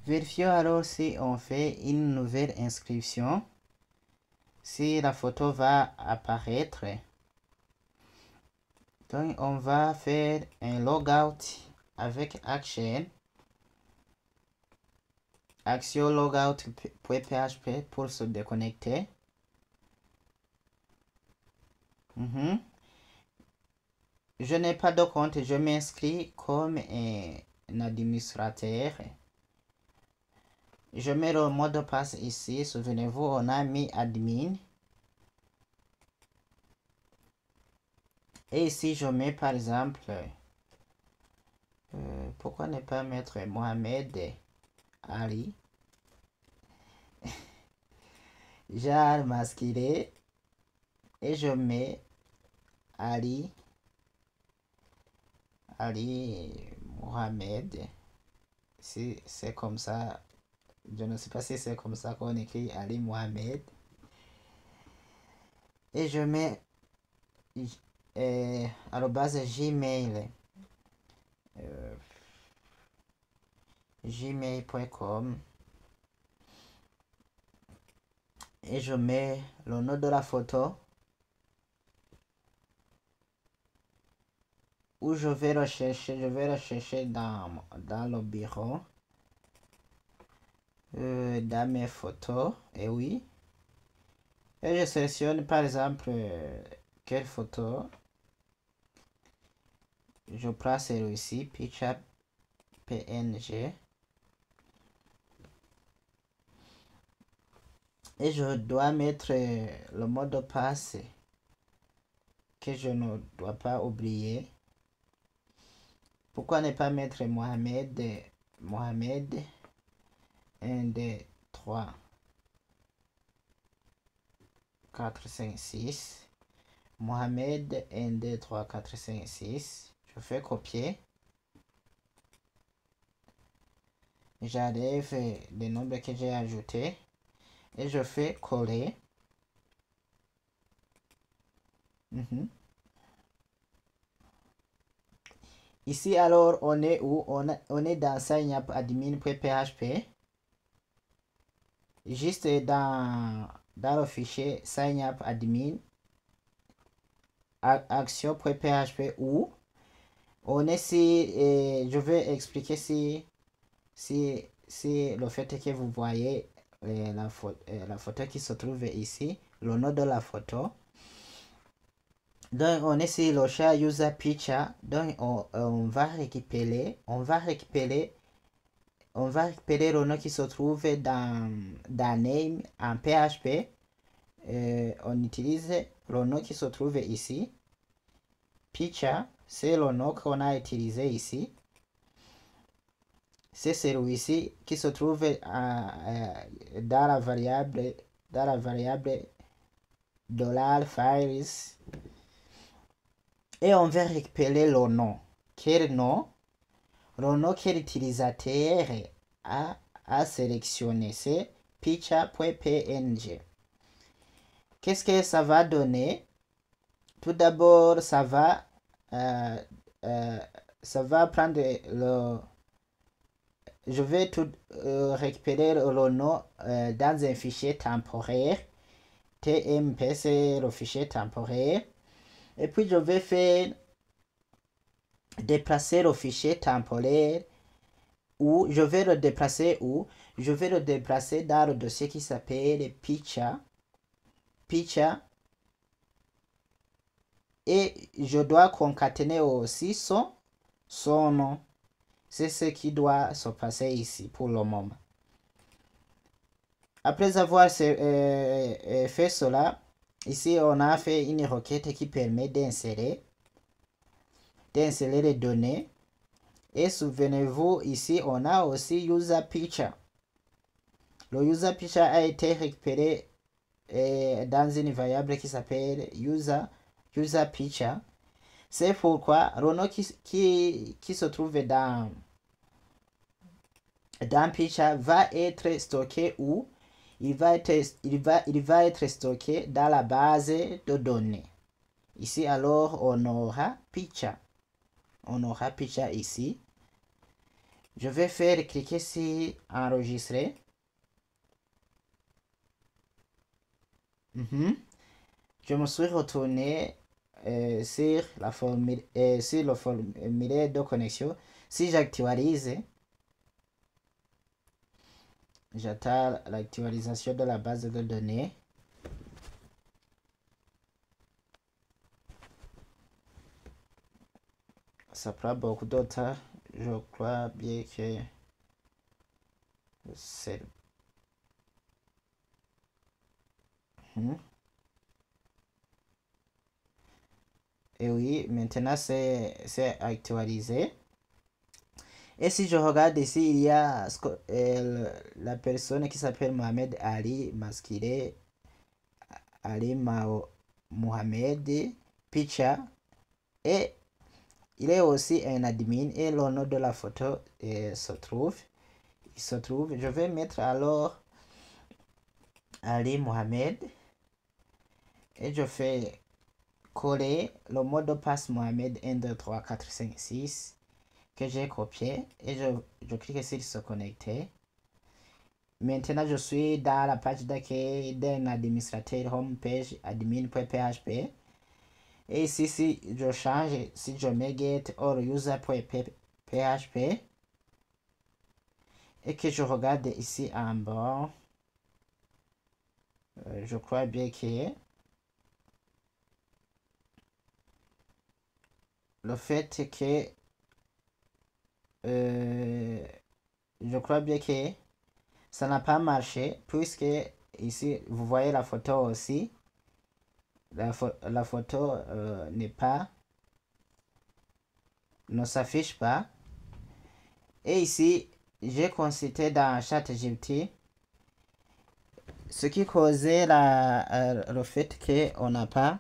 Vérifions alors si on fait une nouvelle inscription, si la photo va apparaître. Donc on va faire un logout avec action logout.php pour se déconnecter. Je n'ai pas de compte, je m'inscris comme un administrateur. Je mets le mot de passe ici. Souvenez-vous, on a mis admin. Et ici, je mets par exemple, pourquoi ne pas mettre Mohamed Ali. J'ai masqué et je mets Ali Mohamed. Si c'est comme ça, je ne sais pas si c'est comme ça qu'on écrit Ali Mohamed. Et je mets @gmail gmail.com et je mets le nom de la photo où je vais rechercher dans le bureau dans mes photos, et oui, et je sélectionne par exemple quelle photo. Je prends celui-ci, picture PNG, et je dois mettre le mot de passe que je ne dois pas oublier. Pourquoi ne pas mettre Mohamed 1, 2, 3, 4, 5, 6. Mohamed 1, 2, 3, 4, 5, 6. Je fais copier. J'enlève les nombres que j'ai ajoutés. Et je fais coller. Ici alors on est où? On est dans signup.admin.php. Juste dans le fichier signup.admin action.php où on est je vais expliquer si le fait que vous voyez la photo qui se trouve ici, le nom de la photo. Donc on est sur le chat user picture. Donc on va récupérer le nom qui se trouve dans name en PHP. On utilise le nom qui se trouve ici. Picture, c'est le nom qu'on a utilisé ici. C'est celui-ci qui se trouve dans la variable $files. Et on va récupérer le nom. Quel nom? Le nom que l'utilisateur a sélectionné, c'est picture.png. Qu'est-ce que ça va donner? Tout d'abord, ça va prendre le... Je vais récupérer le nom dans un fichier temporaire. TMP, c'est le fichier temporaire. Et puis, je vais faire déplacer le fichier temporaire où je vais le déplacer dans le dossier qui s'appelle picture et je dois concaténer aussi son nom. C'est ce qui doit se passer ici pour le moment. Après avoir fait cela, ici on a fait une requête qui permet d'insérer les données. Et souvenez-vous, ici on a aussi user picture. Le user picture a été récupéré dans une variable qui s'appelle user picture. C'est pourquoi le nom qui se trouve dans picture va être stocké où? Il va être stocké dans la base de données. Ici alors on aura picture. On aura picture ici. Je vais faire cliquer sur enregistrer. Je me suis retourné sur sur le formulaire de connexion. Si j'actualise, j'attends l'actualisation de la base de données. Ça prend beaucoup de temps. Je crois bien que c'est... Et oui, maintenant c'est actualisé. Et si je regarde ici, il y a la personne qui s'appelle Mohamed Ali Maskile, Ali Mohamed Picha. Et il est aussi un admin et le nom de la photo se trouve. Je vais mettre alors Ali Mohamed et je fais coller le mot de passe Mohamed 1, 2, 3, 4, 5, 6 que j'ai copié et je clique sur se connecter. Maintenant, je suis dans la page d'accueil d'un administrateur homepage admin.php. Et ici, si je change, si je mets get or user.php et que je regarde ici en bas, je crois bien que le fait que je crois bien que ça n'a pas marché puisque ici vous voyez la photo aussi. La photo ne s'affiche pas. Et ici, j'ai consulté dans ChatGPT ce qui causait le fait qu'on n'a pas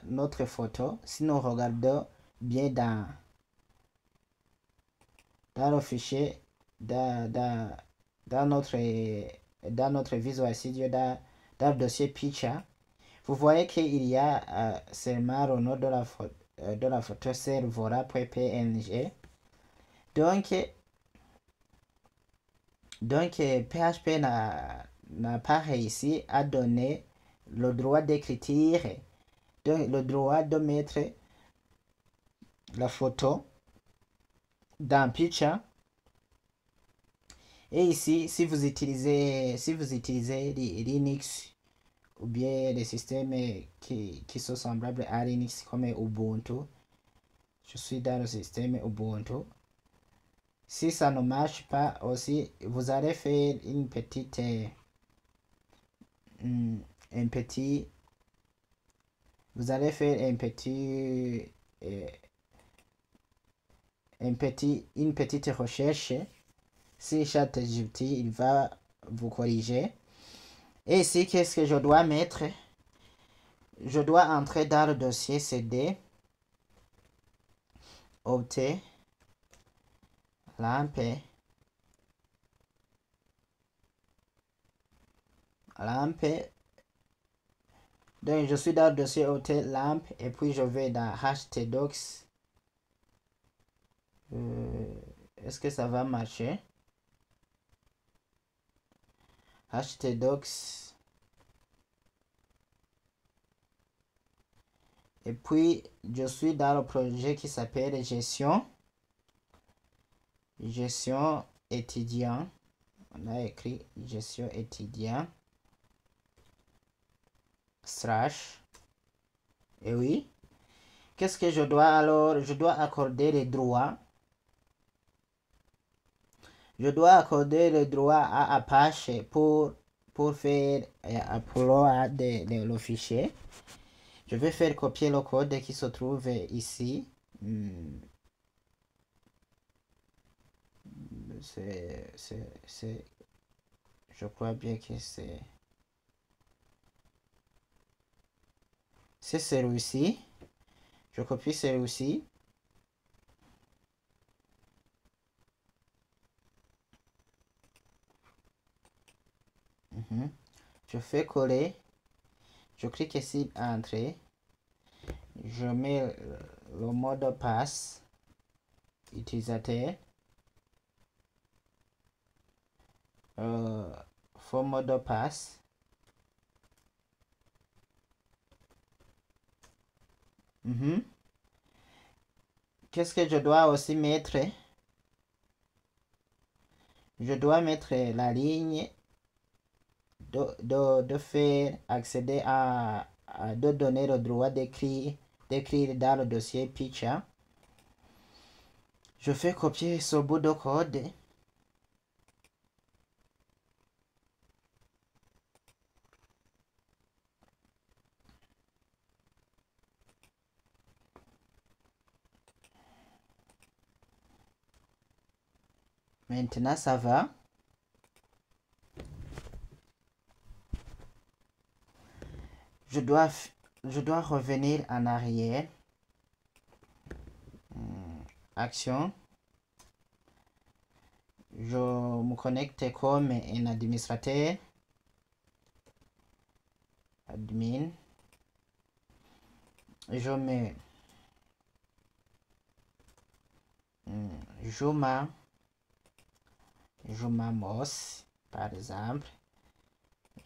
notre photo. Si nous regardons bien dans le fichier, dans notre Visual Studio, dans le dossier Picture, vous voyez qu'il y a seulement le nom de la photo servora.png. Donc PHP n'a pas réussi à donner le droit d'écriture, donc le droit de mettre la photo dans Picture. Et ici, si vous utilisez Linux ou bien des systèmes qui sont semblables à Linux comme Ubuntu, je suis dans le système Ubuntu. Si ça ne marche pas aussi, vous allez faire une petite vous allez faire une petite recherche. Si ChatGPT, il va vous corriger. Et ici, qu'est-ce que je dois mettre? Je dois entrer dans le dossier CD opt lampe. Donc je suis dans le dossier opt lamp et puis je vais dans htdocs. Est-ce que ça va marcher? htdocs. Et puis je suis dans le projet qui s'appelle gestion étudiant. On a écrit gestion étudiant / et oui, qu'est-ce que je dois alors? Je dois accorder les droits. Je dois accorder le droit à Apache pour faire upload le fichier. Je vais faire copier le code qui se trouve ici. Je crois bien que c'est celui-ci. Je copie celui-ci. Je fais coller. Je clique ici Entrée. Je mets le mot de passe utilisateur. Faux mot de passe. Qu'est-ce que je dois aussi mettre? Je dois mettre la ligne de faire accéder de donner le droit d'écrire dans le dossier Picture. Je fais copier ce bout de code. Maintenant, ça va. Je dois revenir en arrière. Action. Je me connecte comme un administrateur. Admin. Je mets Juma Moss, par exemple.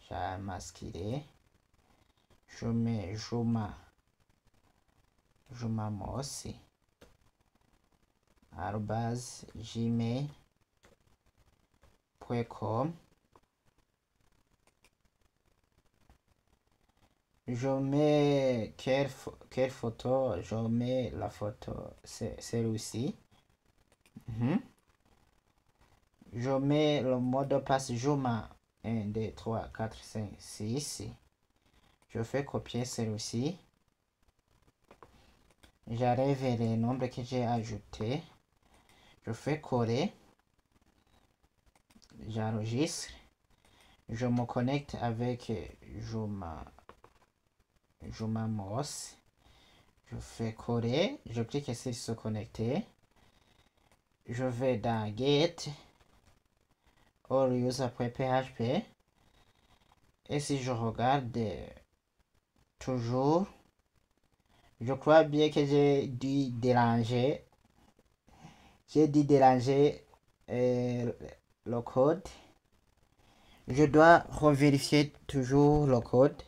J'ai masqué. Je mets Juma Moss @gmail.com. Je mets quelle photo? Je mets la photo, celle-ci. Je mets le mot de passe Juma 1, 2, 3, 4, 5, 6. Je fais copier celle-ci. J'arrive les nombres que j'ai ajoutés. Je fais coller. J'enregistre. Je me connecte avec Juma Moss. Je fais coller. Je clique ici sur se connecter. Je vais dans get all user.php. Et si je regarde toujours, je crois bien que j'ai dû déranger. Le code. Je dois revérifier toujours le code.